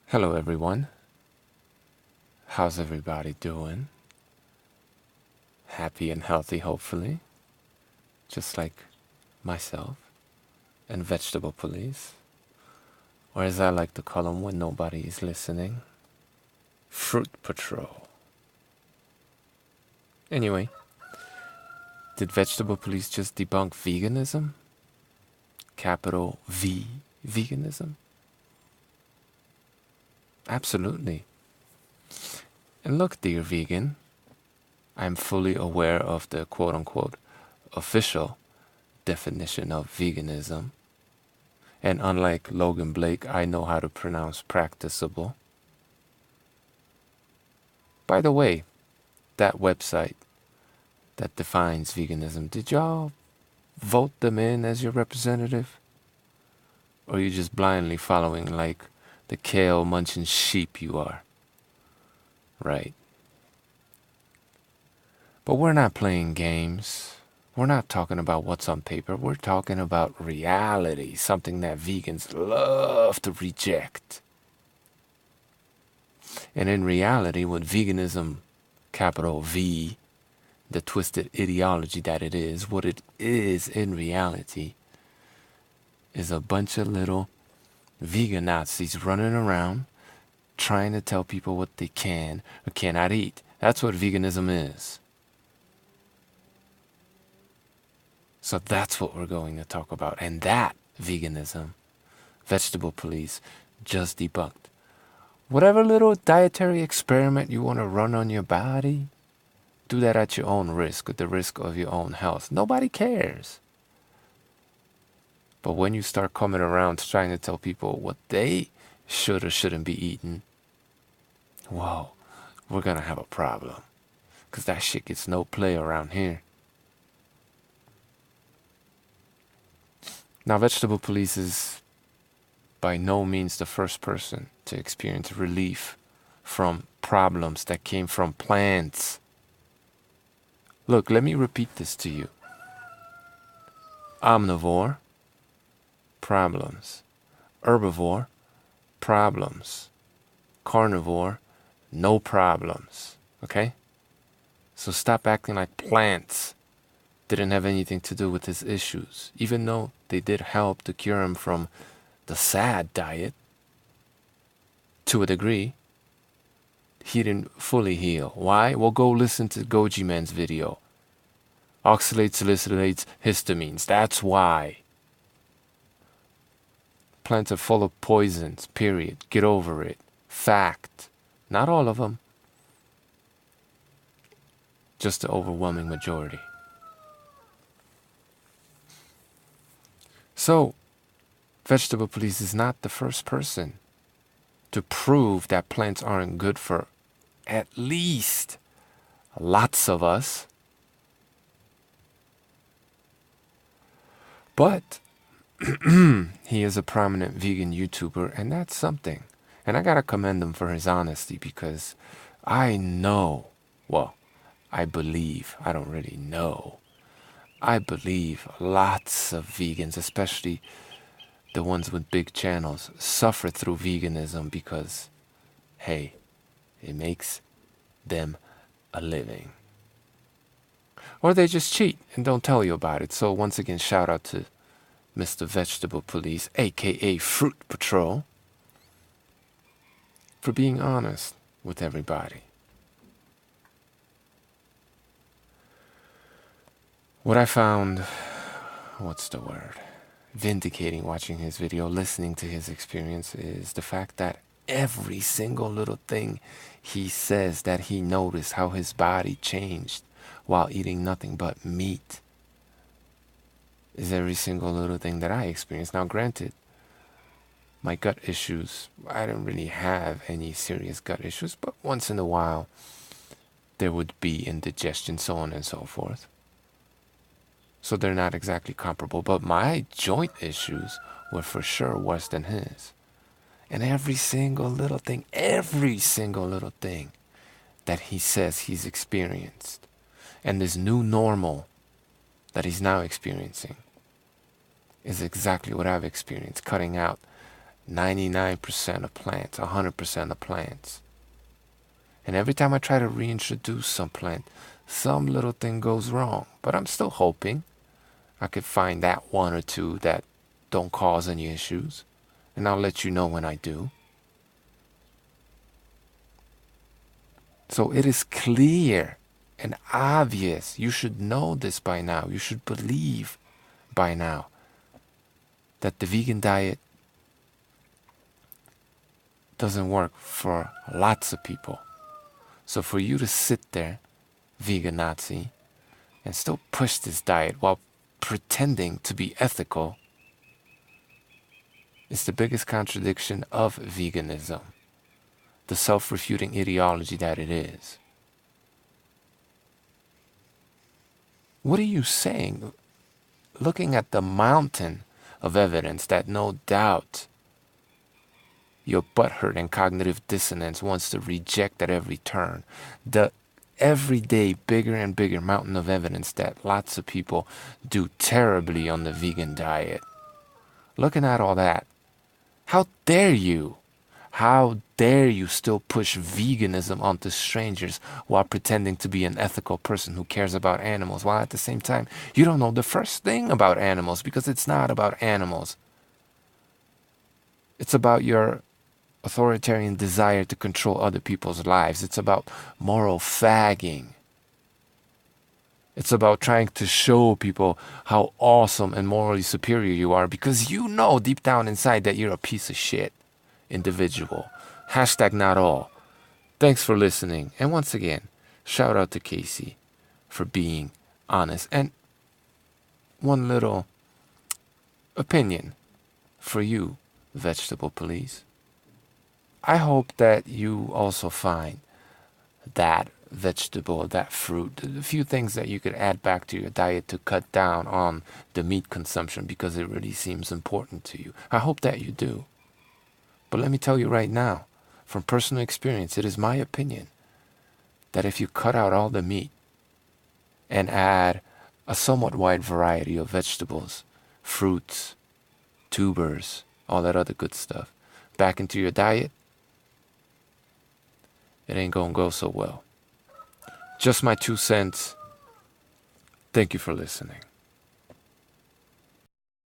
Hello everyone, how's everybody doing? Happy and healthy hopefully, just like myself and Vegetable Police, or as I like to call them when nobody is listening, Fruit Patrol. Anyway, did Vegetable Police just debunk veganism? Capital V, veganism? Absolutely. And look, dear vegan, I'm fully aware of the quote-unquote official definition of veganism. And unlike Logan Blake, I know how to pronounce practicable. By the way, that website that defines veganism, did y'all vote them in as your representative? Or are you just blindly following like the kale munching sheep you are? Right. But we're not playing games. We're not talking about what's on paper. We're talking about reality, something that vegans love to reject. And in reality, what veganism, capital V, the twisted ideology that it is, what it is in reality is a bunch of little vegan Nazis running around trying to tell people what they can or cannot eat. That's what veganism is. So that's what we're going to talk about. And that veganism, Vegetable Police, just debunked. Whatever little dietary experiment you want to run on your body, do that at your own risk, at the risk of your own health. Nobody cares. But when you start coming around trying to tell people what they should or shouldn't be eating, whoa, we're going to have a problem. Because that shit gets no play around here. Now, Vegetable Police is by no means the first person to experience relief from problems that came from plants. Look, let me repeat this to you. Omnivore, problems. Herbivore, problems. Carnivore, no problems. Okay? So stop acting like plants didn't have anything to do with his issues, even though they did help to cure him from the sad diet. To a degree, he didn't fully heal. Why? Well, go listen to Goji Man's video. Oxalates, salicylates, histamines. That's why. Plants are full of poisons, period. Get over it. Fact. Not all of them. Just the overwhelming majority. So, Vegetable Police is not the first person to prove that plants aren't good for at least lots of us. But he is a prominent vegan YouTuber, and that's something. And I gotta commend him for his honesty, because I know, well, I believe, I don't really know, I believe lots of vegans, especially the ones with big channels, suffer through veganism because, hey, it makes them a living. Or they just cheat and don't tell you about it. So once again, shout out to Mr. Vegetable Police, aka Fruit Patrol, for being honest with everybody. What I found, what's the word, vindicating watching his video, listening to his experience, is the fact that every single little thing he says that he noticed how his body changed while eating nothing but meat is every single little thing that I experienced. Now, granted, my gut issues, I didn't really have any serious gut issues, but once in a while there would be indigestion, so on and so forth. So they're not exactly comparable, but my joint issues were for sure worse than his. And every single little thing that he says he's experienced, and this new normal that he's now experiencing, is exactly what I've experienced, cutting out 99% of plants, 100% of plants. And every time I try to reintroduce some plant, some little thing goes wrong. But I'm still hoping I could find that one or two that don't cause any issues. And I'll let you know when I do. So it is clear and obvious. You should know this by now. You should believe by now that the vegan diet doesn't work for lots of people. So for you to sit there, vegan Nazi, and still push this diet while pretending to be ethical is the biggest contradiction of veganism, the self-refuting ideology that it is. What are you saying? Looking at the mountain of evidence that no doubt your butthurt and cognitive dissonance wants to reject at every turn, the everyday bigger and bigger mountain of evidence that lots of people do terribly on the vegan diet. Looking at all that, how dare you? How dare you still push veganism onto strangers while pretending to be an ethical person who cares about animals, while at the same time you don't know the first thing about animals, because it's not about animals. It's about your authoritarian desire to control other people's lives. It's about moral fagging. It's about trying to show people how awesome and morally superior you are, because you know deep down inside that you're a piece of shit individual. Hashtag not all. Thanks for listening. And once again, shout out to Casey for being honest. And one little opinion for you, vegetable police. I hope that you also find that vegetable, that fruit, a few things that you could add back to your diet to cut down on the meat consumption, because it really seems important to you. I hope that you do. But let me tell you right now, from personal experience, it is my opinion that if you cut out all the meat and add a somewhat wide variety of vegetables, fruits, tubers, all that other good stuff back into your diet, it ain't gonna go so well. Just my 2 cents. Thank you for listening.